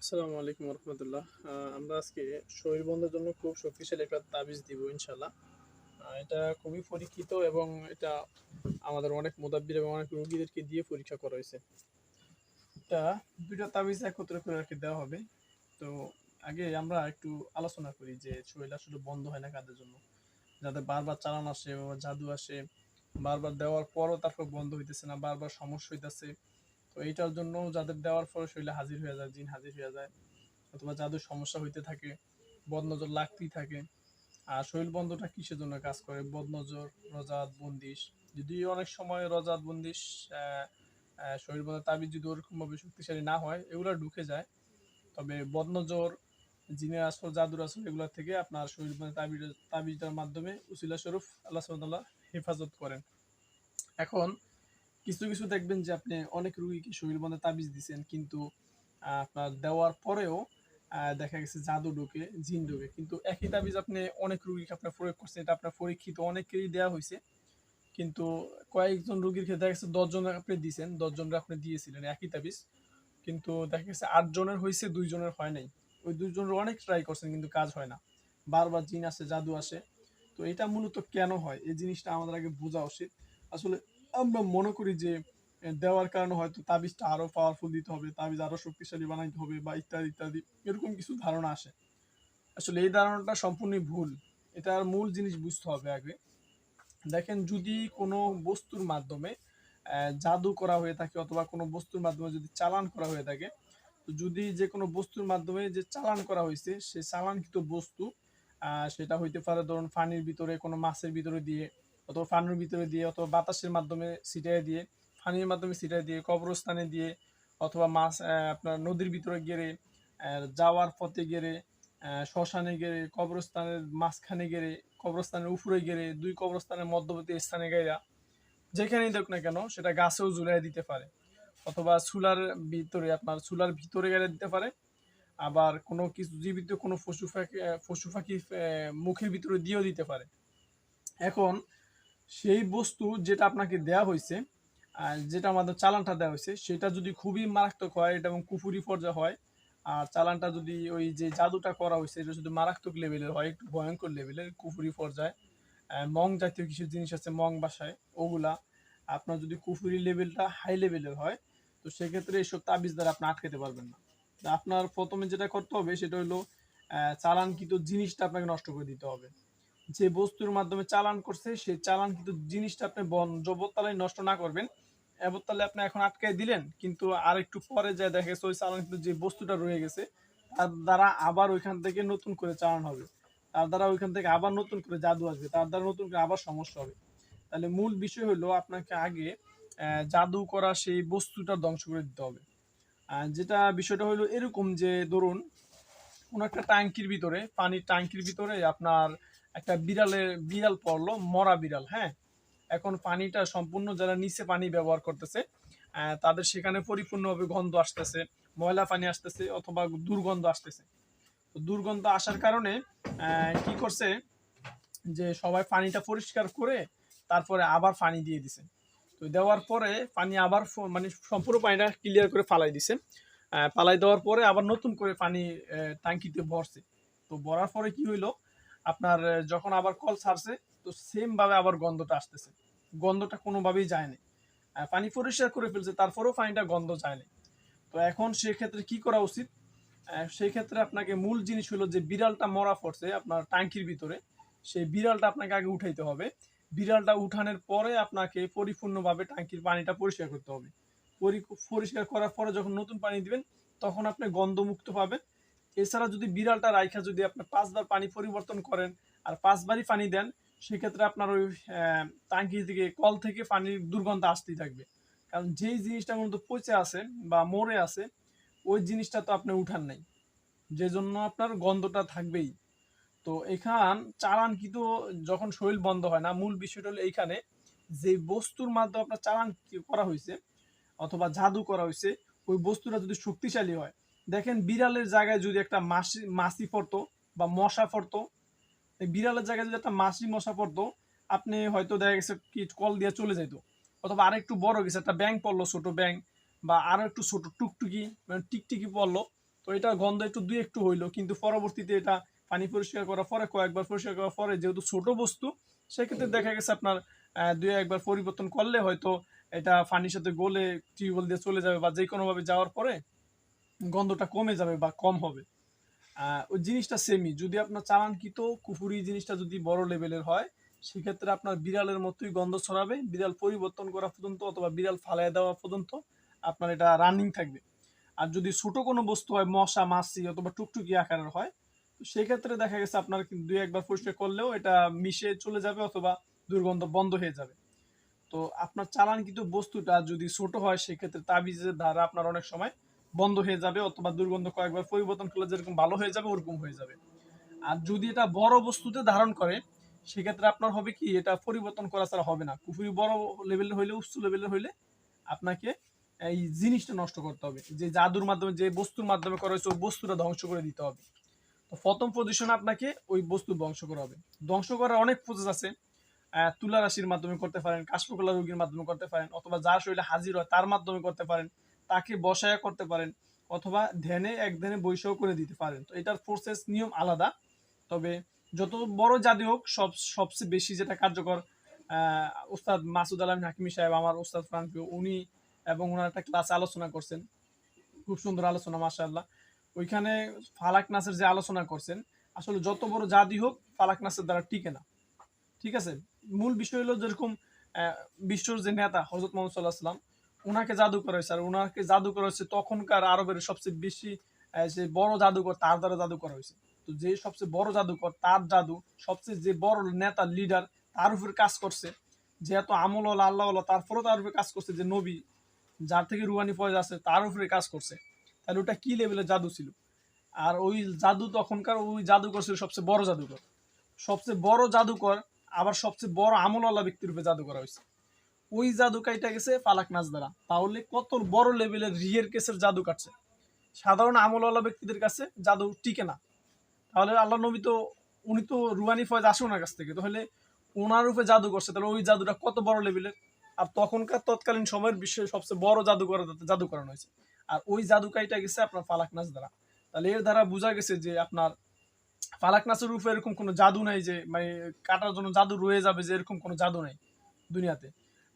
আসসালামু আলাইকুম রহমতুল্লাহ। আমরা আজকে শরীর বন্ধের জন্য খুব শক্তিশালী একটা তাবিজ দিব ইনশাল্লাহ। এটা খুবই পরীক্ষিত এবং এটা আমাদের অনেক মুদাব্বির এবং অনেক রোগীদেরকে দিয়ে পরীক্ষা করা হয়েছে। এটা দুইটা তাবিজ একত্রে করে আর কি দেওয়া হবে। তো আগে আমরা একটু আলোচনা করি যে শরীর আসলে বন্ধ হয় না কাদের জন্য। যাদের বারবার চালান আসে ও জাদু আসে, বারবার দেওয়ার পরও তারপর বন্ধ হইতেছে না, বারবার সমস্যা হইতেছে। তো এইটার জন্য যাদের দেওয়ার পরে শরীরে হাজির হয়ে যায়, জিন হাজির হয়ে যায়, অথবা জাদুর সমস্যা হইতে থাকে, বদনজর লাগতেই থাকে। আর শরীর বন্ধটা কিসের জন্য কাজ করে? বদনজর, রজাত, বন্দিশ। যদি অনেক সময় রজাত, বন্দিশ, শরীর বন্ধের তাবিজ যদি ওরকমভাবে শক্তিশালী না হয়, এগুলো ঢুকে যায়। তবে বদনজর, জিনের আসর, জাদুর আসর, এগুলো থেকে আপনার শরীর বন্ধের তাবিজটার মাধ্যমে উসিলা স্বরূপ আল্লাহ সুবহানাহু ওয়া তাআলা হেফাজত করেন। এখন কিছু কিছু দেখবেন যে আপনি অনেক রুগীকে শরীর বন্ধে তাবিজ দিচ্ছেন, কিন্তু আপনার দেওয়ার পরেও দেখা গেছে জাদু ঢুকে, জিন ঢুকে। কিন্তু একই তাবিজ আপনি অনেক রুগীকে আপনার প্রয়োগ করছেন, এটা আপনার পরীক্ষিত, অনেকেরই দেওয়া হয়েছে। কিন্তু কয়েকজন রুগীর ক্ষেত্রে দেখা গেছে 10 জন আপনি দিয়েছেন, 10 জনকে আপনি দিয়েছিলেন একই তাবিজ, কিন্তু দেখা গেছে 8 জনের হয়েছে, 2 জনের হয় নাই। ওই 2 জনের অনেক ট্রাই করছেন কিন্তু কাজ হয় না, বারবার জিন আসে, জাদু আসে। তো এটা মূলত কেন হয় এই জিনিসটা আমাদের আগে বোঝা উচিত। আসলে আমরা মনে করি যে দেওয়ার কারণে হয়তো তাবিজটা আরো পাওয়ারফুল দিতে হবে, তাবিজ আরো শক্তিশালী বানাইতে হবে, বা ইত্যাদি ইত্যাদি, এরকম কিছু ধারণা আসে। আসলে এই ধারণাটা সম্পূর্ণই ভুল। এটার মূল জিনিস বুঝতে হবে আগে। দেখেন, যদি কোনো বস্তুর মাধ্যমে জাদু করা হয়ে থাকে, অথবা কোনো বস্তুর মাধ্যমে যদি চালান করা হয়ে থাকে, তো যদি যে কোনো বস্তুর মাধ্যমে যে চালান করা হয়েছে, সে চালানকৃত বস্তু, সেটা হইতে পারে ধরুন পানির ভিতরে, কোনো মাছের ভিতরে দিয়ে, অথবা পানির ভিতরে দিয়ে, অথবা বাতাসের মাধ্যমে ছিটাই দিয়ে, পানির মাধ্যমে ছিটাই দিয়ে, কবরস্থানে দিয়ে, অথবা মাছ আপনার নদীর ভিতরে গেড়ে, যাওয়ার পথে গেড়ে, শ্মশানে গেড়ে, কবরস্থানের মাঝখানে গেড়ে, কবরস্থানের উপরে গেড়ে, দুই কবরস্থানের মধ্যবর্তী স্থানে গেড়া, যেখানেই দেখ না কেন সেটা গাছেও ঝুলাই দিতে পারে, অথবা চুলার ভিতরে, আপনার চুলার ভিতরে গেড়ে দিতে পারে। আবার কোনো কিছু জীবিত কোনো পশু পাখি মুখের ভিতরে দিয়েও দিতে পারে। এখন সেই বস্তু যেটা আপনাকে দেয়া হয়েছে, যেটা আমাদের চালানটা দেওয়া হয়েছে, সেটা যদি খুবই মারাত্মক হয়, এটা এবং কুফুরি পর্যায়ে হয়, আর চালানটা যদি ওই যে জাদুটা করা হয়েছে এটা যদি মারাত্মক লেভেলের হয়, একটু ভয়ঙ্কর লেভেলের কুফুরি পর্যায়ে, মং জাতীয় কিছু জিনিস আছে মং বাসায়, ওগুলা আপনার যদি কুফুরি লেভেলটা হাই লেভেলের হয়, তো সেক্ষেত্রে এইসব তাবিজ দ্বারা আপনি আটকাতে পারবেন না। আপনার প্রথমে যেটা করতে হবে সেটা হলো চালানকৃত জিনিসটা আপনাকে নষ্ট করে দিতে হবে। যে বস্তুর মাধ্যমে চালান করছে সেই চালানকৃত জিনিসটা আপনি জবরতলায় নষ্ট না করবেন। এবতলে আপনি এখন আটকাই দিলেন, কিন্তু আর একটু পরে যায় দেখা গেছে ওই চালানকৃত যে বস্তুটা রয়ে গেছে, তার দ্বারা আবার ওইখান থেকে নতুন করে চালান হবে, তার দ্বারা ওইখান থেকে আবার নতুন করে জাদু আসবে, তার দ্বারা নতুন করে আবার সমস্যা হবে। তাহলে মূল বিষয় হলো আপনাকে আগে জাদু করা সেই বস্তুটা ধ্বংস করে দিতে হবে। যেটা বিষয়টা হলো এরকম যে ধরুন কোনো একটা ট্যাঙ্কির ভিতরে, পানির ট্যাঙ্কির ভিতরে আপনার একটা বিড়াল পড়লো, মরা বিড়াল, হ্যাঁ। এখন পানিটা সম্পূর্ণ যারা নিচে পানি ব্যবহার করতেছে, তাদের সেখানে পরিপূর্ণভাবে গন্ধ আসতেছে, ময়লা পানি আসতেছে, অথবা দুর্গন্ধ আসতেছে। তো দুর্গন্ধ আসার কারণে কি করছে যে সবাই পানিটা পরিষ্কার করে তারপরে আবার পানি দিয়ে দিছে। তো দেওয়ার পরে পানি আবার মানে সম্পূর্ণ পানিটা ক্লিয়ার করে ফালাই দিছে। পালাই দেওয়ার পরে আবার নতুন করে পানি ট্যাঙ্কিতে ভরছে। তো ভরার পরে কি হইলো, আপনার যখন আবার কল ছাড়ছে, তো সেম ভাবে আবার গন্ধটা আসতেছে। গন্ধটা কোনোভাবেই যায় না। পানি পরিষ্কার করে ফেলছে, তারপরেও পানিটা গন্ধ যায় না। তো এখন সেক্ষেত্রে কি করা উচিত? সেই ক্ষেত্রে আপনাকে মূল জিনিস হলো যে বিড়ালটা মরা পড়ছে আপনার ট্যাঙ্কির ভিতরে, সেই বিড়ালটা আপনাকে আগে উঠাইতে হবে। বিড়ালটা উঠানোর পরে আপনাকে পরিপূর্ণভাবে ট্যাঙ্কির পানিটা পরিষ্কার করতে হবে। পরিষ্কার করার পরে যখন নতুন পানি দিবেন, তখন আপনি গন্ধমুক্ত পাবেন। এছাড়া যদি বিড়ালটা রাইখা যদি আপনি 5 বার পানি পরিবর্তন করেন, আর 5 বারই পানি দেন, সেক্ষেত্রে আপনার ওই ট্যাঙ্কি থেকে, কল থেকে পানির দুর্গন্ধ আসতেই থাকবে। কারণ যেই জিনিসটা মূলত পচে আছে বা মরে আছে, ওই জিনিসটা তো আপনি উঠান নাই, যে জন্য আপনার গন্ধটা থাকবেই। তো এখান চালান কিন্তু যখন শরীর বন্ধ হয় না, মূল বিষয়টা হলো এইখানে, যে বস্তুর মাধ্যমে আপনার চালান করা হয়েছে অথবা জাদু করা হয়েছে, ওই বস্তুটা যদি শক্তিশালী হয়, দেখেন বিড়ালের জায়গায় যদি একটা মাছি পড়তো বা মশা পড়তো, বিড়ালের জায়গায় যদি একটা মাছি মশা পড়তো, আপনি হয়তো দেখা গেছে কি কল দিয়ে চলে যাইতো। অথবা আরো একটু বড় গেছে একটা ব্যাং পড়লো, ছোট ব্যাং, বা আরো একটু ছোট টুকটুকি মানে টিকটিকি পড়লো, তো এটা গন্ধ একটু দুই একটু হইলো, কিন্তু পরবর্তীতে এটা পানি পরিষ্কার করার পরে, কয়েকবার পরিষ্কার করার পরে, যেহেতু ছোট বস্তু, সেক্ষেত্রে দেখা গেছে আপনার দুই একবার পরিবর্তন করলে হয়তো এটা পানির সাথে গলে টিউবওয়েল দিয়ে চলে যাবে, বা যে কোনোভাবে যাওয়ার পরে গন্ধটা কমে যাবে বা কম হবে। ওই জিনিসটা সেমই, যদি আপনার চালানকৃত কুফুরি জিনিসটা যদি বড় লেভেলের হয়, সেক্ষেত্রে আপনার বিড়ালের মতোই গন্ধ ছড়াবে, বিড়াল পরিবর্তন করা পর্যন্ত অথবা বিড়াল ফালায় দেওয়া পর্যন্ত আপনার এটা রানিং থাকবে। আর যদি ছোট কোনো বস্তু হয়, মশা মাছি অথবা টুকটুকি আকারের হয়, তো সেক্ষেত্রে দেখা গেছে আপনার কিন্তু দুই একবার পরিষ্কার করলেও এটা মিশে চলে যাবে অথবা দুর্গন্ধ বন্ধ হয়ে যাবে। তো আপনার চালানকৃত বস্তুটা যদি ছোট হয়, সেক্ষেত্রে তাবিজের দ্বারা আপনার অনেক সময় বন্ধ হয়ে যাবে, অথবা দুর্গন্ধ কয়েকবার পরিবর্তন করলে যেরকম ভালো হয়ে যাবে ওরকম হয়ে যাবে। আর যদি এটা বড় বস্তুতে ধারণ করে, সেক্ষেত্রে আপনার হবে কি, এটা পরিবর্তন করা ছাড়া হবে না। কুফুরি বড় লেভেলের হইলে, উচ্চ লেভেলের হইলে আপনাকে এই জিনিসটা নষ্ট করতে হবে, যে জাদুর মাধ্যমে, যে বস্তুর মাধ্যমে করা হয়েছে, ওই বস্তুটা ধ্বংস করে দিতে হবে। তো প্রথম পজিশনে আপনাকে ওই বস্তু ধ্বংস করা হবে। ধ্বংস করার অনেক প্রসেস আছে। তুলা রাশির মাধ্যমে করতে পারেন, কাশফুকলা রোগীর মাধ্যমে করতে পারেন, অথবা যার শরীরে হাজির হয় তার মাধ্যমে করতে পারেন, তাকে বসায়া করতে পারেন, অথবা ধ্যানে এক ধ্যানে বৈশাও করে দিতে পারেন। তো এটার প্রসেস নিয়ম আলাদা। তবে যত বড় জাদু হোক, সবচেয়ে বেশি যেটা কার্যকর, ওস্তাদ মাসুদ আলম হাকিমি সাহেব, আমার ওস্তাদ ফ্রান্সিও, উনি এবং ওনার একটা ক্লাসে আলোচনা করছেন, খুব সুন্দর আলোচনা মাশাআল্লাহ। ওইখানে ফালাক নাসের যে আলোচনা করছেন, আসলে যত বড় জাদু হোক ফালাক নাসের দ্বারা টিকে না। ঠিক আছে, মূল বিষয় হলো যেরকম বিশ্বর যে নেতা হযরত মুহাম্মদ সাল্লাল্লাহু আলাইহি ওয়াসাল্লাম, ওনাকে জাদু করা হয়েছে, আর ওনাকে জাদু করা হয়েছে তখনকার আরবের সবচেয়ে বেশি যে বড় জাদুকর, তার দ্বারা জাদু করা হয়েছে। তো যে সবচেয়ে বড় জাদুকর, তার জাদু সবচেয়ে যে বড় নেতা লিডার, তার উপরে কাজ করছে, যে এত আমল আল্লাহ, তারপরেও তার উপরে কাজ করছে, যে নবী যার থেকে রুহানি ফয়েজ আছে তার উপরে কাজ করছে, তাহলে ওটা কি লেভেলের জাদু ছিল। আর ওই জাদু তখনকার ওই জাদুকর ছিল সবচেয়ে বড় জাদুকর, সবচেয়ে বড় জাদুকর, আবার সবচেয়ে বড় আমলওয়ালা ব্যক্তির উপরে জাদু করা হয়েছে। ওই জাদু কাইটা গেছে ফালাক নাচ দ্বারা। তাহলে কত বড় লেভেলের রিয়ের কেসের জাদু কাটছে। সাধারণ আমলওয়ালা ব্যক্তিদের কাছে জাদু টিকে না। তাহলে আল্লাহ নবী তো, উনি তো রুহানি ফয়েজ আসে ওনার কাছ থেকে, তাহলে ওনার উপরে জাদু করছে, তাহলে ওই জাদুটা কত বড় লেভেলের। আর তখনকার তৎকালীন সময়ের বিশ্বের সবচেয়ে বড় জাদু করানো হয়েছে। আর ওই জাদু কাইটা গেছে আপনার ফালাক নাচ দ্বারা। তাহলে এর দ্বারা বোঝা গেছে যে আপনার ফালাক নাচের উপরে এরকম কোনো জাদু নাই, যে মানে কাটার জন্য জাদু রয়ে যাবে, যে এরকম কোনো জাদু নাই দুনিয়াতে।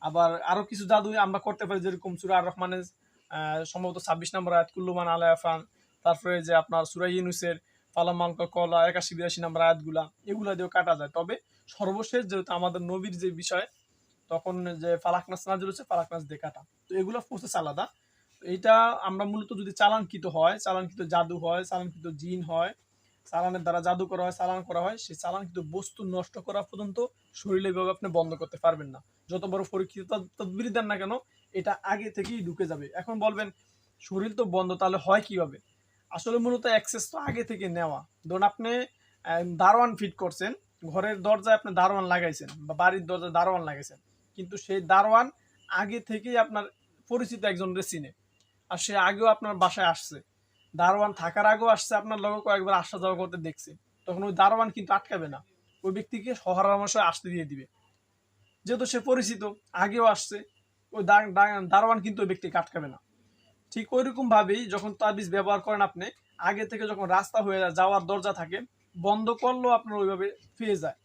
আবার আরো কিছু জাদু আমরা করতে পারি, যেরকম সূরা আর রহমানের সম্ভবত 26 নম্বর আয়াত, কুল্লুমান আলাইহা ফান, তারপরে যে আপনার সূরা ইউনূসের ফালাম্মা আলকা কলা 81-82 নম্বর আয়াতগুলা, এগুলা দিয়েও কাটা যায়। তবে সর্বশেষ যেহেতু আমাদের নবীর যে বিষয়, তখন যে ফালাক নাচ নাজিল হচ্ছে, ফালাক নাচ দিয়ে কাটা। তো এগুলো প্রসেস আলাদা। এইটা আমরা মূলত যদি চালানকৃত হয়, চালানকৃত জাদু হয়, চালানকৃত জিন হয়, চালানের দ্বারা জাদু করা হয়, চালান করা হয়, সেই চালানকৃত বস্তু নষ্ট করা পর্যন্ত শরীরে এভাবে আপনি বন্ধ করতে পারবেন না। যত বড় পরীক্ষিত তদবির দেন না কেন, এটা আগে থেকেই ঢুকে যাবে। এখন বলবেন শরীর তো বন্ধ, তাহলে হয় কিভাবে? আসলে মূলত অ্যাক্সেস তো আগে থেকে নেওয়া। ধরুন আপনি দারোয়ান ফিট করছেন, ঘরের দরজায় আপনি দারোয়ান লাগাইছেন, বা বাড়ির দরজায় দারোয়ান লাগাইছেন, কিন্তু সেই দারোয়ান আগে থেকেই আপনার পরিচিত একজন চিনে, আর সে আগেও আপনার বাসায় আসছে, দারোয়ান থাকার আগেও আসছে, আপনার লগে কয়েকবার আসা যাওয়া করতে দেখছে, তখন ওই দারোয়ান কিন্তু আটকাবে না, ওই ব্যক্তিকে সহরামশায় আসতে দিয়ে দিবে, যেহেতু সে পরিচিত, আগেও আসছে, ওই দারোয়ান কিন্তু ওই ব্যক্তিকে আটকাবে না। ঠিক ওইরকম ভাবেই যখন তাবিজ ব্যবহার করেন আপনি, আগে থেকে যখন রাস্তা হয়ে যাওয়ার দরজা থাকে, বন্ধ করলেও আপনার ওইভাবে ফিরে যায়,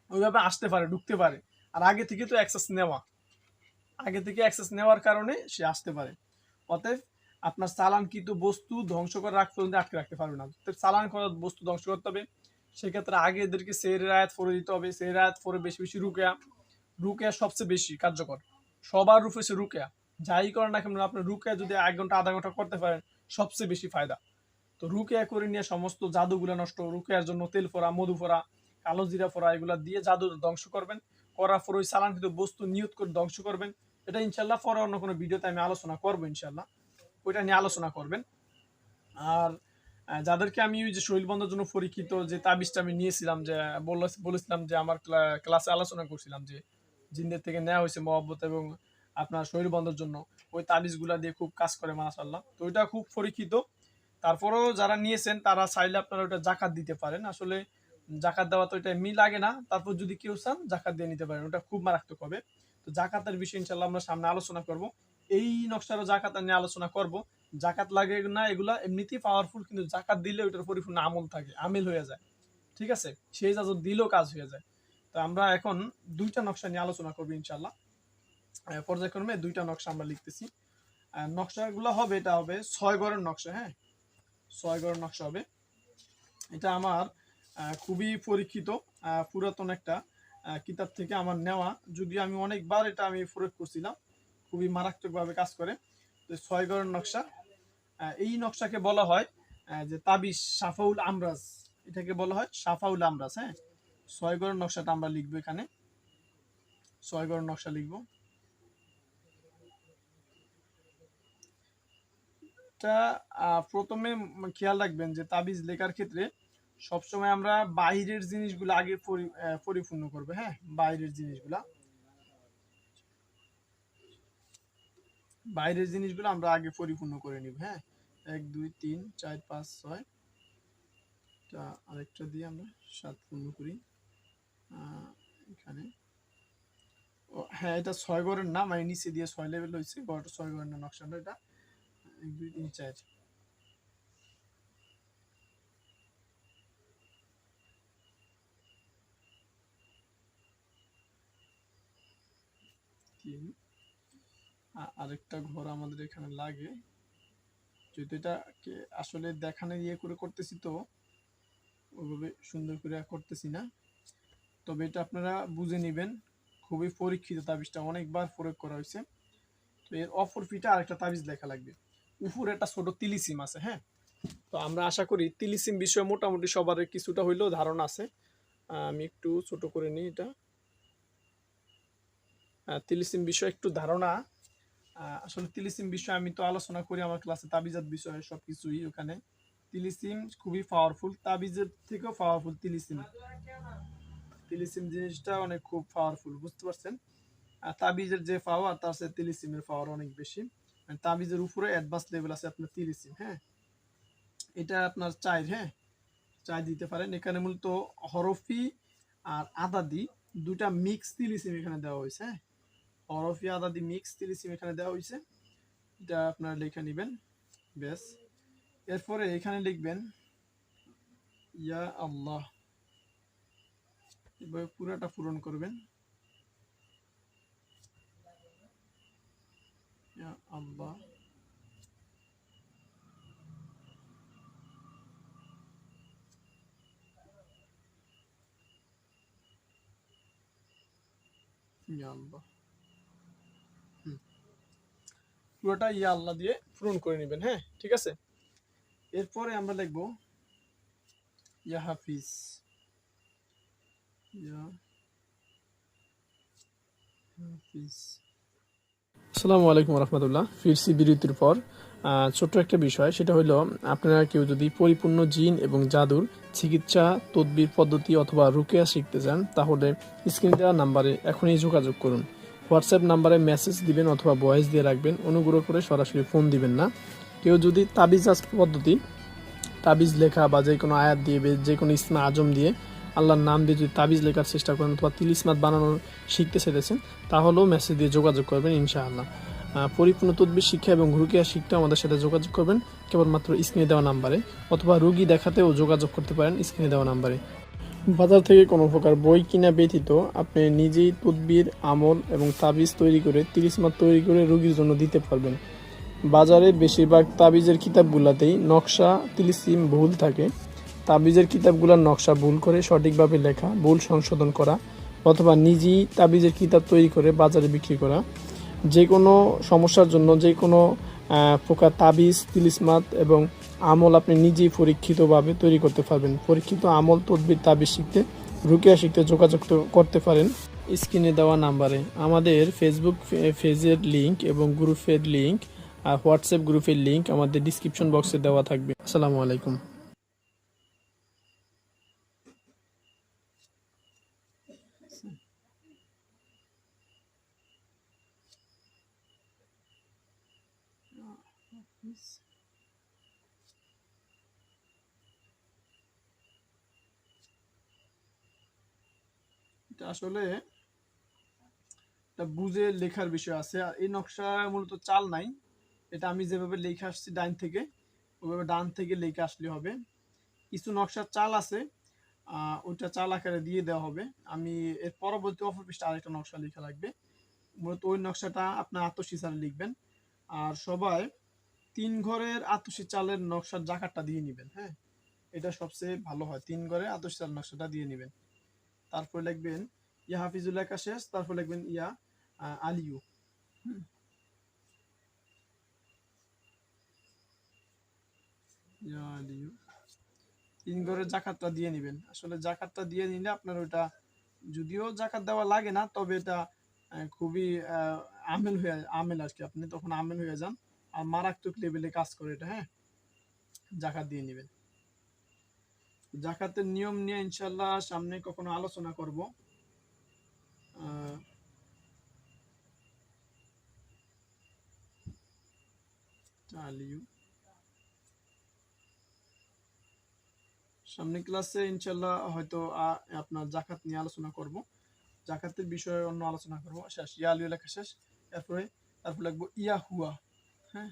ওইভাবে আসতে পারে, ঢুকতে পারে। আর আগে থেকে তো অ্যাক্সেস নেওয়া, আগে থেকে অ্যাক্সেস নেওয়ার কারণে সে আসতে পারে। অতএব আপনার চালানকৃত বস্তু ধ্বংস করে রাখ পর্যন্ত আটকে রাখতে পারবে না। চালান করা বস্তু ধ্বংস করতে হবে, সেক্ষেত্রে আগে এদেরকে সেহরের আয়াত পড়ে দিতে হবে। সেহরের আয়াত পড়ে বেশি বেশি রুকেয়া, রুকেয়া সবচেয়ে বেশি কার্যকর। সবার রূপে সে রুকেয়া, যাই করেন না কেন আপনি রুকেয়া যদি 1 ঘন্টা আধা ঘন্টা করতে পারেন, সবচেয়ে বেশি ফায়দা। তো রুকেয়া করে নিয়ে সমস্ত জাদুগুলো নষ্ট, রুকেয়ার জন্য তেল ফোড়া, মধু ফোড়া, কালো জিরা ফোড়া, এগুলা দিয়ে জাদু ধ্বংস করবেন। করার পর ওই চালানকৃত বস্তু নিয়ত করে ধ্বংস করবেন। এটা ইনশাল্লাহ পরে অন্য কোনো ভিডিওতে আমি আলোচনা করবো, ইনশাল্লাহ ওইটা নিয়ে আলোচনা করবেন। আর যাদেরকে আমি ওই যে শরীর বন্ধের জন্য পরীক্ষিত যে তাবিজটা আমি নিয়েছিলাম, যে বলেছিলাম যে আমার ক্লাসে আলোচনা করছিলাম যে জিনদের থেকে নেওয়া হয়েছে মহব্বত এবং আপনার শরীর বন্ধের জন্য, ওই তাবিজগুলা দিয়ে খুব কাজ করে মাশাআল্লাহ। তো ওইটা খুব পরীক্ষিত। তারপরেও যারা নিয়েছেন তারা চাইলে আপনারা ওটা জাকাত দিতে পারেন। আসলে জাকাত দেওয়া তো এটা এমনি লাগে না, তারপর যদি কেউ চান জাকাত দিয়ে নিতে পারেন, ওটা খুব মারাত্মক হবে। তো জাকাতের বিষয়ে ইনশাল্লাহ আমরা সামনে আলোচনা করব, এই নকশারও জাকাত নিয়ে আলোচনা করব। জাকাত লাগে না, এগুলা এমনিতেই পাওয়ারফুল, কিন্তু জাকাত দিলে ওইটার পরিপূর্ণ আমল থাকে, আমিল হয়ে যায়। ঠিক আছে, সেই ইজাজত দিলেও কাজ হয়ে যায়। তো আমরা এখন দুইটা নকশা নিয়ে আলোচনা করবো ইনশাল্লাহ। পর্যায়ক্রমে দুইটা নকশা আমরা লিখতেছি। নকশাগুলো হবে, এটা হবে 6 ঘরের নকশা। হ্যাঁ, 6 ঘরের নকশা হবে। এটা আমার খুবই পরীক্ষিত পুরাতন একটা কিতাব থেকে আমার নেওয়া, যদিও আমি অনেকবার এটা আমি প্রয়োগ করছিলাম, খুবই মারাত্মকভাবে কাজ করে। তো 6 ঘরের নকশা, এই নকশাকে বলা হয় যে তাবিজ সাফাউল আমরাজ, এটাকে বলা হয় সাফাউল আমরাজ। হ্যাঁ, 6 ঘরের নকশাটা আমরা লিখবো এখানে, 6 ঘরের নকশা লিখবো। এটা প্রথমে খেয়াল রাখবেন যে তাবিজ লেখার ক্ষেত্রে সবসময় আমরা বাইরের জিনিসগুলো আগে পরিপূর্ণ করবো। হ্যাঁ, বাইরের জিনিসগুলো আমরা আগে পরিপূর্ণ করে নিব। হ্যাঁ, 1 2 3 4 5 6, আরেকটা দিয়ে আমরা 7 পূর্ণ করি এখানে। হ্যাঁ, এটা 6 ঘরের না, মানে নিচে দিয়ে 6 লেভেল হয়েছে, ঘরটা 6 ঘরের না নকশাটা। এটা 1 2 3 4 3, আরেকটা ঘর আমাদের এখানে লাগে, যেহেতু এটাকে আসলে দেখানো ইয়ে করে করতেছি, তো ওইভাবে সুন্দর করে করতেছি না। তবে এটা আপনারা বুঝে নেবেন, খুবই পরীক্ষিত তাবিজটা, অনেকবার প্রয়োগ করা হয়েছে। তো এর অপর পিঠে আরেকটা তাবিজ লেখা লাগবে, উপরে একটা ছোট তিলিসিম আছে। হ্যাঁ, তো আমরা আশা করি তিলিসিম বিষয়ে মোটামুটি সবার কিছুটা হইলেও ধারণা আছে। আমি একটু ছোট করে নিই এটা। তিলিসিম বিষয়ে একটু ধারণা, আসলে তিলিসিম বিষয়ে আমি তো আলোচনা করি আমার ক্লাসে, তাবিজাত বিষয়ে সবকিছুই ওখানে। তিলিসিম খুবই পাওয়ারফুল, তাবিজের থেকেও পাওয়ারফুল তিলিসিম। তিলিসিম জিনিসটা অনেক খুব পাওয়ারফুল, বুঝতে পারছেন? আর তাবিজের যে পাওয়ার, তার সাথে তিলিসিমের পাওয়ার অনেক বেশি। তাবিজের উপরে অ্যাডভান্স লেভেল আছে আপনার তিলিসিম। হ্যাঁ, এটা আপনার চাই, হ্যাঁ, চাই দিতে পারেন। এখানে মূলত হরফি আর আদাদি দুটা মিক্স তিলিসিম এখানে দেওয়া হয়েছে। হ্যাঁ, হরফি আদাদি মিক্স তিলিসিম এখানে দেওয়া হয়েছে, এটা আপনার লেখা নেবেন। বেশ, এরপরে এখানে লিখবেন ইয়া আল্লাহ, এভাবে পুরাটা পূরণ করবেন। ইয়া আল্লাহ, ইয়া আল্লাহ, পুরোটা ইয়া আল্লাহ দিয়ে পূরণ করে নেবেন। হ্যাঁ, ঠিক আছে। এরপরে আমরা লিখবো ইয়া হাফিজ, ইয়া হাফিজ। আসসালামু আলাইকুম রহমতুল্লাহ। ফিরছি বিরতির পর। ছোট্ট একটা বিষয়, সেটা হলো আপনারা কেউ যদি পরিপূর্ণ জিন এবং জাদুর চিকিৎসা তদবির পদ্ধতি অথবা রুকিয়া শিখতে চান, তাহলে স্ক্রিনে দেওয়া নাম্বারে এখনই যোগাযোগ করুন। হোয়াটসঅ্যাপ নাম্বারে মেসেজ দিবেন অথবা ভয়েস দিয়ে রাখবেন, অনুগ্রহ করে সরাসরি ফোন দিবেন না। কেউ যদি তাবিজ পদ্ধতি, তাবিজ লেখা বা যে কোনো আয়াত দিয়ে, যে কোনো ইসমা আজম দিয়ে, আল্লাহর নাম দিয়ে যদি তাবিজ লেখার চেষ্টা করেন অথবা তিলিসমাত বানানোর শিখতে চেয়েছেন, তাহলেও মেসেজ দিয়ে যোগাযোগ করবেন ইনশাআল্লাহ। পরিপূর্ণ তদবির শিক্ষা এবং রুকিয়া শিখতে আমাদের সাথে যোগাযোগ করবেন কেবলমাত্র স্ক্রিনে দেওয়া নাম্বারে, অথবা রুগী দেখাতেও যোগাযোগ করতে পারেন স্ক্রিনে দেওয়া নাম্বারে। বাজার থেকে কোনো প্রকার বই কিনা ব্যতীত আপনি নিজেই তদবির, আমল এবং তাবিজ তৈরি করে তিলিসমাত তৈরি করে রুগীর জন্য দিতে পারবেন। বাজারে বেশিরভাগ তাবিজের কিতাবগুলোতেই নকশা তিলিসিম ভুল থাকে। তাবিজের কিতাবগুলোর নকশা ভুল করে সঠিকভাবে লেখা, ভুল সংশোধন করা, অথবা নিজেই তাবিজের কিতাব তৈরি করে বাজারে বিক্রি করা। যে কোনো সমস্যার জন্য যে কোনো প্রকার তাবিজ, তিলিসমাত এবং আমল আপনি নিজেই পরীক্ষিতভাবে তৈরি করতে পারবেন। পরীক্ষিত আমল, তদবির, তাবিজ শিখতে, রুকিয়া শিখতে যোগাযোগ করতে পারেন স্ক্রিনে দেওয়া নাম্বারে। আমাদের ফেসবুক পেজের লিঙ্ক এবং গ্রুপের লিঙ্ক আর হোয়াটসঅ্যাপ গ্রুপের লিঙ্ক আমাদের ডিসক্রিপশন বক্সে দেওয়া থাকবে। আসসালামু আলাইকুম। এটা আসলে এটা বুঝে লেখার বিষয় আছে, আর এই নকশা মূলত চাল নাই, এটা আমি যেভাবে লিখে আসছি ডান থেকে, ওইভাবে ডান থেকে লিখে আসলে হবে। কিছু নকশার চাল আছে, ওইটা চাল আকারে দিয়ে দেওয়া হবে। আমি এর পরবর্তী অপর পৃষ্ঠা আরেকটা নকশা লেখা লাগবে, মূলত ওই নকশাটা আপনার আতশি চালে লিখবেন। আর সবাই 3 ঘরের আতশি চালের নকশার জাকাতটা দিয়ে নেবেন। হ্যাঁ, এটা সবচেয়ে ভালো হয়, 3 ঘরে আতশি চালের নকশাটা দিয়ে নেবেন। তারপর লিখবেন ইয়া হাফিজুল লেখা শেষ, তারপর লিখবেন ইয়া আলিউ। ইয়া আলিউ 3 ঘরের জাকাতটা দিয়ে নেবেন। আসলে জাকাতটা দিয়ে নিলে আপনার ওটা যদিও জাকাত দেওয়া লাগে না, তবে এটা খুবই আমেল আর কি, আপনি তখন আমেল হয়ে যান আর মারাত্মক লেভেলে কাজ করে এটা। হ্যাঁ, জাকাত দিয়ে নেবেন। জাকাতের নিয়ম নিয়ে ইনশাল্লাহ সামনে কখনো আলোচনা করব। সামনে ক্লাসে ইনশাল্লাহ হয়তো আপনার জাকাত নিয়ে আলোচনা করব, জাকাতের বিষয়ে অন্য আলোচনা করব। শেষ, ইয়া আলিউ লেখা শেষ। তারপরে লিখবো ইয়া হুয়া। হ্যাঁ,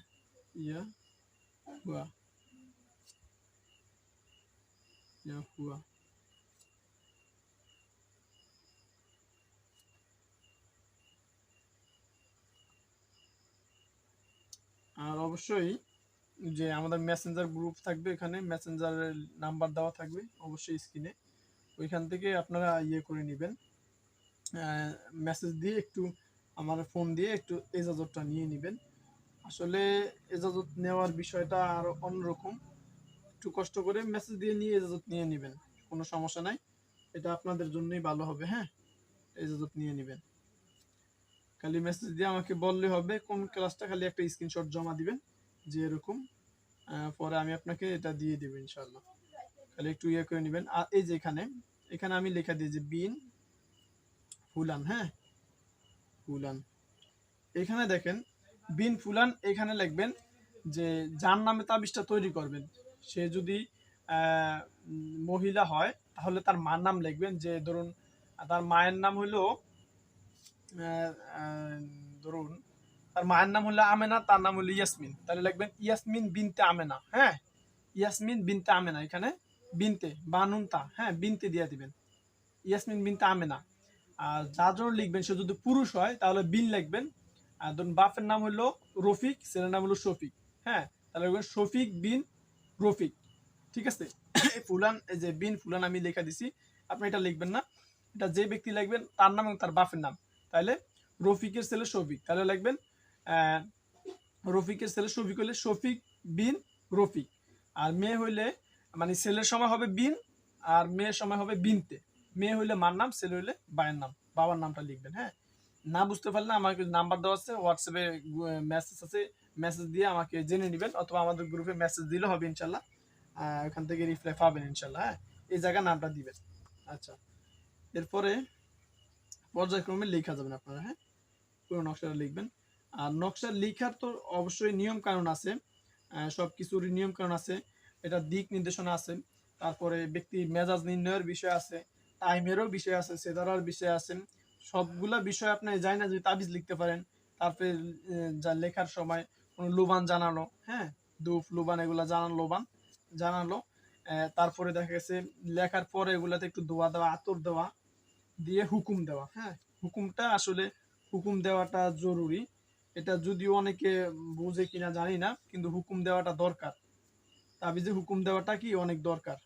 ইয়া হুয়া, ইয়া হুয়া। আর অবশ্যই যে আমাদের মেসেঞ্জার গ্রুপ থাকবে, এখানে মেসেঞ্জারের নাম্বার দেওয়া থাকবে অবশ্যই স্ক্রিনে, ওইখান থেকে আপনারা ইয়ে করে নেবেন, মেসেজ দিয়ে একটু আমার ফোন দিয়ে একটু এজাজতটা নিয়ে নেবেন। আসলে এজাজত নেওয়ার বিষয়টা আরো অন্যরকম, একটু কষ্ট করে মেসেজ দিয়ে নিয়ে এজাজত নিয়ে নেবেন, কোনো সমস্যা নাই, এটা আপনাদের জন্যই ভালো হবে। হ্যাঁ, এজাজত নিয়ে নেবেন, খালি মেসেজ দিয়ে আমাকে বললে হবে কোন ক্লাসটা, খালি একটা স্ক্রিনশট জমা দিবেন যে এরকম, পরে আমি আপনাকে এটা দিয়ে দেবো ইনশাল্লাহ, খালি একটু ইয়ে করে নেবেন। আর এই যে এখানে আমি লেখা দিই যে বিন ফুলান। হ্যাঁ, ফুলান, এখানে দেখেন বিন ফুলান, এখানে লিখবেন যে যার নামে তাবিজটা তৈরি করবেন, সে যদি মহিলা হয় তাহলে তার মার নাম লিখবেন, যে ধরুন তার মায়ের নাম হলো ধরুন তার মায়ের নাম হলো আমেনা, তার নাম হলো ইয়াসমিন, তাহলে লিখবেন ইয়াসমিন বিনতে আমেনা। হ্যাঁ, ইয়াসমিন বিনতে আমেনা, এখানে বিনতে বানুনতা, হ্যাঁ বিনতে দিয়ে দিবেন, ইয়াসমিন বিনতে আমেনা। আর যার জন্য লিখবেন সে যদি পুরুষ হয় তাহলে বিন লিখবেন। আর ধরুন বাপের নাম হলো রফিক, ছেলের নাম হলো শফিক। হ্যাঁ, তাহলে লিখবেন শফিক বিন রফিক। ঠিক আছে, ফুলান, এই যে বিন ফুলান আমি লেখা দিছি, আপনি এটা লিখবেন না, এটা যে ব্যক্তি লিখবেন তার নাম এবং তার বাপের নাম। তাহলে রফিকের ছেলে শফিক, তাহলে লিখবেন রফিকের ছেলে শফিক হলে শফিক বিন রফিক। আর মেয়ে হইলে মানে ছেলের সময় হবে বিন আর মেয়ের সময় হবে বিনতে, মেয়ে হইলে মার নাম, ছেলে হইলে বায়ের নাম, বাবার নামটা লিখবেন। হ্যাঁ, না বুঝতে পারলে আমাকে নাম্বার দেওয়া আছে, হোয়াটসঅ্যাপে মেসেজ আছে, মেসেজ দিয়ে আমাকে জেনে নেবেন, অথবা আমাদের গ্রুপে মেসেজ দিলে হবে ইনশাল্লাহ, ওখান থেকে রিপ্লাই পাবেন ইনশাল্লাহ। হ্যাঁ, এই জায়গায় নামটা দিবেন। আচ্ছা, এরপরে পর্যায়ক্রমে লেখা যাবেন আপনারা। হ্যাঁ, পুরো নকশাটা লিখবেন। আর নকশা লেখার তো অবশ্যই নিয়ম কানুন আছে, সব কিছুরই নিয়ম কানুন আছে, এটা দিক নির্দেশনা আছে, তারপরে ব্যক্তি মেজাজ নির্ণয়ের বিষয় আছে, টাইমেরও বিষয় আছে, সেদারার বিষয় আছে, সবগুলা বিষয় আপনি যাই না যদি তাবিজ লিখতে পারেন। তারপরে যা লেখার সময় কোনো লোবান জানানো, হ্যাঁ দুফ লোবান এগুলা জানালো, তারপরে দেখা গেছে লেখার পরে এগুলাতে একটু দোয়া দেওয়া, আতর দেওয়া, দিয়ে হুকুম দেওয়া। হ্যাঁ, হুকুমটা আসলে হুকুম দেওয়াটা জরুরি, এটা যদিও অনেকে বুঝে কিনা জানি না, কিন্তু হুকুম দেওয়াটা দরকার, তাবিজে হুকুম দেওয়াটা কি অনেক দরকার,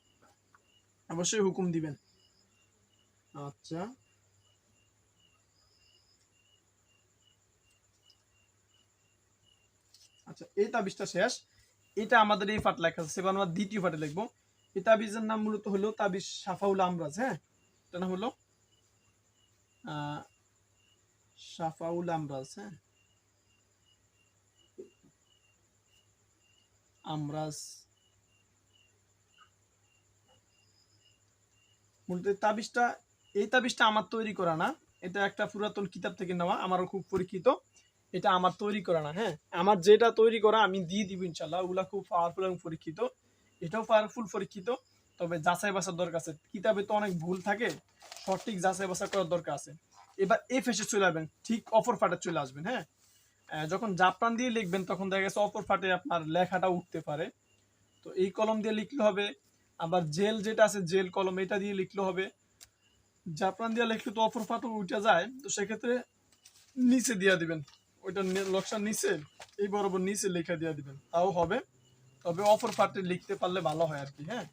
অবশ্যই হুকুম দিবেন। আচ্ছা, আচ্ছা এই তাবিজটা শেষ, এটা আমাদের এই পাঠ লেখা আছে, এবার আমরা দ্বিতীয় পাঠে লিখবো। এই তাবিজের নাম মূলত হলো তাবিজ সাফাউল আমরাজ। হ্যাঁ, এটা নাম হলো সাফাউল আমরাজ। হ্যাঁ, আমরাজ, মূলত এই তাবিজটা আমার তৈরি করা না, এটা একটা পুরাতন কিতাব থেকে নেওয়া, আমারও খুব পরীক্ষিত, এটা আমার তৈরি করা না। হ্যাঁ, আমার যেটা তৈরি করা আমি দিয়ে দিব ইনশাল্লাহ, ওগুলা খুব পাওয়ারফুল এবং পরীক্ষিত, এটাও পাওয়ারফুল পরীক্ষিত, তবে যাচাই বাছার দরকার আছে, কিতাবে তো অনেক ভুল থাকে, সঠিক যাচাই বাছাই করার দরকার আছে। এবার এই ফেসে চলে আসবেন, ঠিক অপর পাটে চলে আসবেন। হ্যাঁ, যখন জাফরান দিয়ে লিখবেন তখন দেখা গেছে অপর ফাটে আপনার লেখাটা উঠতে পারে। তো এই কলম দিয়ে লিখলে হবে। আবার জেল যেটা আছে জেল কলম এটা দিয়ে লিখলে হবে। জাফরান দিয়ে লিখলে তো অপর ফাটও উঠে যায়, তো সেক্ষেত্রে নিচে দিয়ে দিবেন, ওইটা নকশার নিচে এই বরাবর নিচে লেখা দিয়ে দিবেন, তাও হবে। তবে অপর পার্টে লিখতে পারলে ভালো হয় আর কি। হ্যাঁ,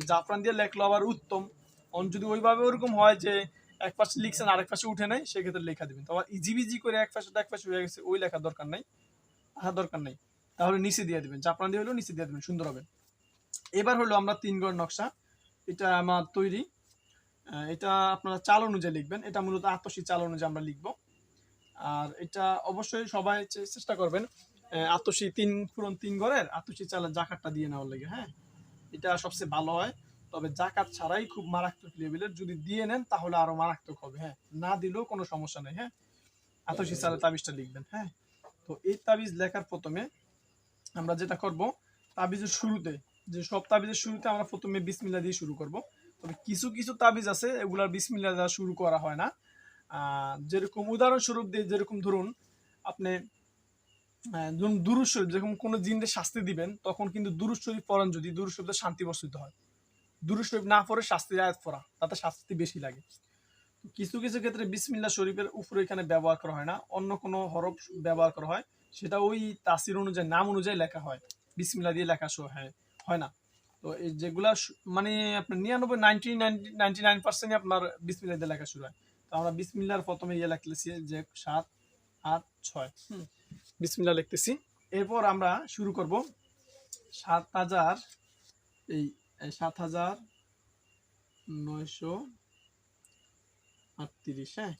জাফরান দিয়ে লেখলো আবার উত্তম। যদি ওইভাবে ওরকম হয় যে এক পাশে লিখছেন আরেক পাশে উঠে নাই, সেক্ষেত্রে লেখা দিবেন। তো আবার ইজি করে এক পাশে হয়ে গেছে ওই লেখা দরকার নাই, দরকার নাই, তাহলে নিচে দিয়ে দিবেন। জাফরান দিয়ে হলেও নিচে দিয়ে দিবেন, সুন্দর হবে। এবার হলো আমরা 3 ঘর নকশা, এটা আমার তৈরি। এটা আপনারা চাল অনুযায়ী লিখবেন, এটা মূলত আতসী চাল অনুযায়ী আমরা লিখবো। আর এটা অবশ্যই সবাই চেষ্টা করবেন আতসী 3 ঘরের আতসী চালের জাকাতটা দিয়ে নেওয়ার লাগে। হ্যাঁ, এটা সবচেয়ে ভালো হয়। তবে জাকাত ছাড়াই খুব মারাত্মক লেভেলের, যদি দিয়ে নেন তাহলে আরো মারাত্মক হবে। হ্যাঁ, না দিলেও কোনো সমস্যা নেই। হ্যাঁ, আতসী চালের তাবিজটা লিখবেন। হ্যাঁ, তো এই তাবিজ লেখার প্রথমে আমরা যেটা করব, তাবিজের শুরুতে, যে সব তাবিজের শুরুতে আমরা প্রথমে বিসমিল্লাহ দিয়ে শুরু করব। তবে কিছু কিছু তাবিজ আছে এগুলার বিসমিল্লাহ দ্বারা শুরু করা হয় না। যেরকম উদাহরণস্বরূপ দিয়ে, যেরকম ধরুন আপনি ধরুন দুরূদ শরীফ, যেরকম কোনো জিনদের শাস্তি দিবেন তখন কিন্তু দুরূদ শরীফ পড়েন, যদি দুরূদ শরীফে শান্তি বর্ষিত হয়। দুরূদ শরীফ না পড়ে শাস্তির আয়াত পড়া, তাতে শাস্তি বেশি লাগে। কিছু কিছু ক্ষেত্রে বিসমিল্লাহ শরীফের উপরে এখানে ব্যবহার করা হয় না, অন্য কোনো হরফ ব্যবহার করা হয়, সেটা ওই তাসির অনুযায়ী, নাম অনুযায়ী লেখা হয়, বিসমিল্লাহ দিয়ে লেখা হয় না। তো এই যেগুলা মানে আপনার 99% আপনার বিসমিল্লাহ দিয়ে লেখা শুরু হয়। তো আমরা বিসমিল্লাহর প্রথমে লিখতেছি যে 7, 8, 6। বিসমিল্লাহ লিখতেছি। এরপর আমরা শুরু করব 7,000, এই 7,938।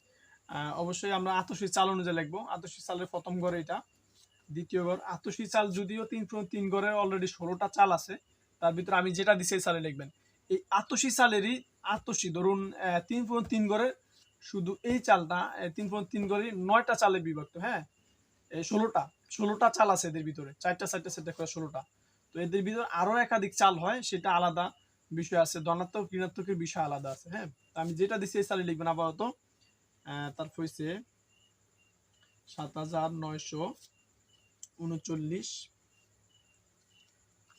হ্যাঁ, অবশ্যই আমরা আতসী চাল অনুযায়ী লিখবো। আতসী চালের প্রথম ঘরে এটা, দ্বিতীয় ঘর। আতসী চাল যদিও 3 ঘরে অলরেডি 16টা চাল আছে, তার ভিতরে আমি যেটা দিছি এই চালে লিখবেন। এই আতসী চালেরই আতসী ধরুন 3 ঘরে শুধু এই চালটা 3 ঘরে 9টা চালে বিভক্ত। হ্যাঁ, 16টা চাল আছে এদের ভিতরে, 4টা করে 16টা। তো এদের ভিতরে আরো একাধিক চাল হয়, সেটা আলাদা বিষয় আছে, ধনাত্মক ঋণাত্মকের বিষয় আলাদা আছে। হ্যাঁ, আমি যেটা দিচ্ছি এই চালে লিখবেন আপাতত। তারপর হচ্ছে 7,939,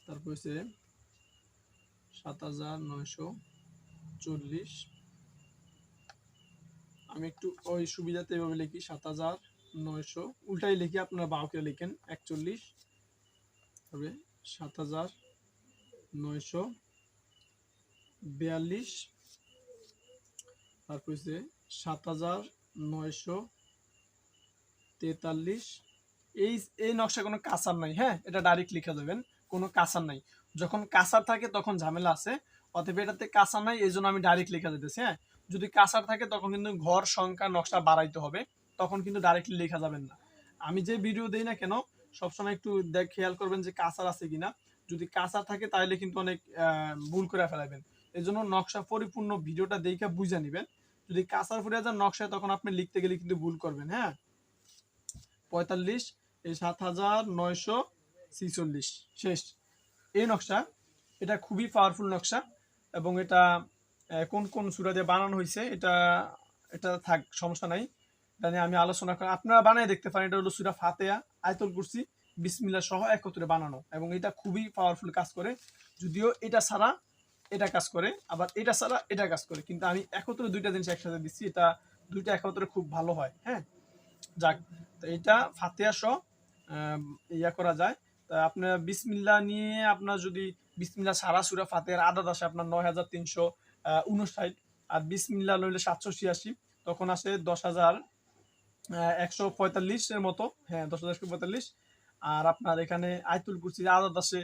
তারপর হচ্ছে 7,940। আমি একটু ওই সুবিধাতে এভাবে লিখি, 7,900 উল্টাই লিখি, আপনারা বাউকে লিখেন 41 হবে, 7,942। তারপর হচ্ছে 7,943। এই এই নকশা কোনো কাঁচার নাই। হ্যাঁ, এটা ডাইরেক্ট লিখে দেবেন, কোনো কাঁচার নাই। যখন কাঁচার থাকে তখন ঝামেলা আছে, অতএব এটাতে কাঁচা নাই, এই জন্য আমি ডাইরেক্ট লিখে দিতেছি। হ্যাঁ, যদি কাঁচার থাকে তখন কিন্তু ঘর সংখ্যা নকশা বাড়াইতে হবে, তখন কিন্তু ডাইরেক্টলি লেখা যাবেন না। আমি যে ভিডিও দেই না কেন সবসময় একটু খেয়াল করবেন যে কাঁচার আছে কিনা। যদি কাঁচা থাকে তাহলে কিন্তু অনেক ভুল করে ফেলাবেন। এই জন্য নকশা পরিপূর্ণ ভিডিওটা দেখে বুঝে নেবেন। যদি কাঁচার ফুটে যান নকশায়, তখন আপনি লিখতে গেলে কিন্তু ভুল করবেন। হ্যাঁ, 45, এই 7,946 শেষ। এই নকশা, এটা খুবই পাওয়ারফুল নকশা, এবং এটা কোন কোন সূরা দিয়ে বানানো হয়েছে এটা এটা থাক, সমস্যা নাই, এটা নিয়ে আমি আলোচনা করি, আপনারা বানিয়ে দেখতে পারেন। এটা হলো সূরা ফাতিহা, আয়াতুল কুরসি, বিসমিল্লাহ সহ একত্রে বানানো, এবং এটা খুবই পাওয়ারফুল কাজ করে। যদিও এটা ছাড়া এটা কাজ করে, আবার এটা ছাড়া এটা কাজ করে, কিন্তু আমি একত্রে দুইটা জিনিস একসাথে দিচ্ছি, এটা দুইটা একত্রে খুব ভালো হয়। হ্যাঁ, যাক, তো এটা ফাতিহা সহ ইয়া করা যায়। তা আপনার বিসমিল্লাহ নিয়ে, আপনার যদি বিসমিল্লাহ সারা সূরা ফাতিহার আদাদ আসে আপনার 9,359, আর বিসমিল্লাহ লইলে 786, তখন আসে 10,145 এর মতো। হ্যাঁ, 10,145। আর আপনার এখানে আয়াতুল কুরসির আদাদ আসে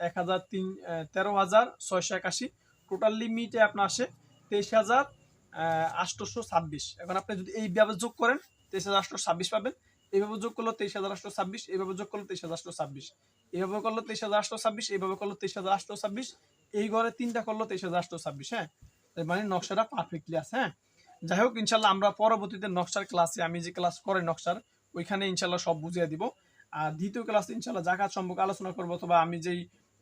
13,681। টোটাল লিমিটে আপনার আসে 23,826। এখন আপনি যদি এইভাবে যোগ করেন 23,826 পাবেন, এইভাবে যোগ করলো 23,826, এইভাবে যোগ করলো 23,826, এইভাবে করলো 23,826, এইভাবে করলো 23,826, এই ঘরে 3টা করলো 23,826। হ্যাঁ, মানে নকশাটা পারফেক্টলি আছে। হ্যাঁ, যাই হোক, ইনশাল্লাহ আমরা পরবর্তীতে নকশার ক্লাসে, আমি যে ক্লাস করে নকশার, ওইখানে ইনশাল্লাহ সব বুঝিয়ে দিব। আর দ্বিতীয় ক্লাসে ইনশাল্লাহ জাকাত সম্পর্কে আলোচনা করবো, অথবা আমি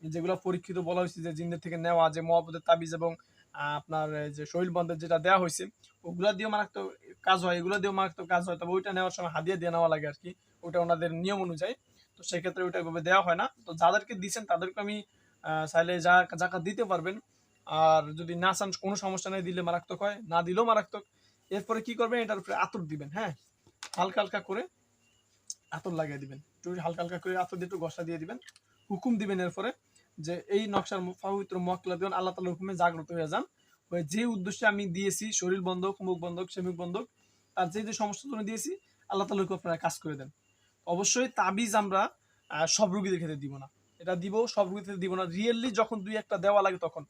যেগুলো পরীক্ষিত বলা হয়েছে যে জিনদের থেকে নেওয়া, যে মহব্বতের তাবিজ এবং আপনার যে শৈল বন্ধের যেটা দেওয়া হয়েছে, ওগুলা দিয়েও মারাত্মক কাজ হয়, এগুলো দিয়েও মারাত্মক কাজ হয়, তবে ওইটা নেওয়ার সময় হাদিয়া দিয়ে নেওয়া লাগে আর কি, ওটা ওনাদের নিয়ম অনুযায়ী। তো সেক্ষেত্রে ওটা এভাবে দেওয়া হয় না। তো যাদেরকে দিচ্ছেন তাদেরকে আমি চাইলে জাকাত দিতে পারবেন। আর যদি না চান কোনো সমস্যা নেই, দিলে মারাত্মক হয়, না দিলেও মারাত্মক। এরপরে কি করবেন, এটার উপরে আতর দিবেন। হ্যাঁ, হালকা হালকা করে আতর লাগিয়ে দিবেন, একটু হালকা হালকা করে আতর দিয়ে একটু ঘষা দিয়ে দিবেন। হুকুম দিবেন এরপরে যে এই নকশার পবিত্র মক্কেলা দিবেন, আল্লাহ তাআলার হুকুমে জাগ্রত হয়ে যান, হয়ে যে উদ্দেশ্যে আমি দিয়েছি শরীর বন্ধক, মুখ বন্ধক, সেমিক বন্ধক, আর যে যে সমস্যার জন্য দিয়েছি, আল্লাহ তাআলার হুকুমে আপনারা কাজ করে দেন। অবশ্যই তাবিজ আমরা সব রোগীদের ক্ষেত্রে দিব না, এটা দিব সব রোগীদের ক্ষেত্রে দিব না, রিয়েলি যখন দুই একটা দেওয়া লাগে তখন।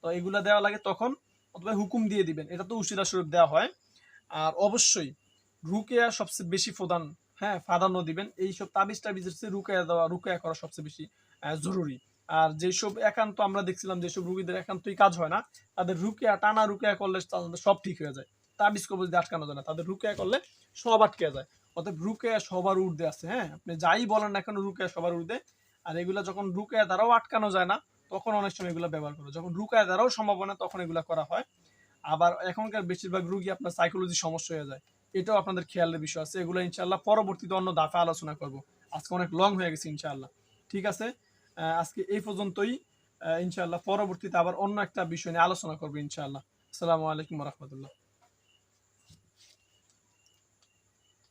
তো এগুলা দেওয়া লাগে তখন, অথবা হুকুম দিয়ে দিবেন, এটা তো উসিলা স্বরূপ দেওয়া হয়। আর অবশ্যই রুকেয়া সবচেয়ে বেশি প্রধান, হ্যাঁ প্রাধান্য দিবেন। এইসব তাবিজ টাবিজের চেয়ে রুকেয়া দেওয়া, রুকেয়া করা সবচেয়ে বেশি জরুরি। আর যেসব একান্ত আমরা দেখছিলাম যেসব রুগীদের একান্তই কাজ হয় না, তাদের রুকেয়া, টানা রুকেয়া করলে তাদের সব ঠিক হয়ে যায়। তাবিজ কবজ দিয়ে আটকানো যায় না, তাদের রুকেয়া করলে সব আটকে যায়। অতএব রুকেয়া সবার ঊর্ধ্বে আছে। হ্যাঁ, আপনি যাই বলেন না কেন, রুকেয়া সবার ঊর্ধ্বে। আর এগুলা যখন রুকেয়া দ্বারাও আটকানো যায় না, তখন অনেক সময় এগুলো ব্যবহার করে। যখন রুকেয়া দ্বারাও সম্ভব হয় না, তখন এগুলা করা হয়। আবার এখনকার বেশিরভাগ রুগী আপনার সাইকোলজি সমস্যা হয়ে যায়, এটাও আপনাদের খেয়ালের বিষয় আছে। এগুলো ইনশাআল্লাহ পরবর্তীতে অন্য দাফে আলোচনা করব। আজকে অনেক লং হয়ে গেছে ইনশাআল্লাহ। ঠিক আছে, আজকে এই পর্যন্তই। ইনশাআল্লাহ পরবর্তীতে আবার অন্য একটা বিষয় নিয়ে আলোচনা করবো ইনশাআল্লাহ। আসসালামু আলাইকুম রহমতুল্লাহ।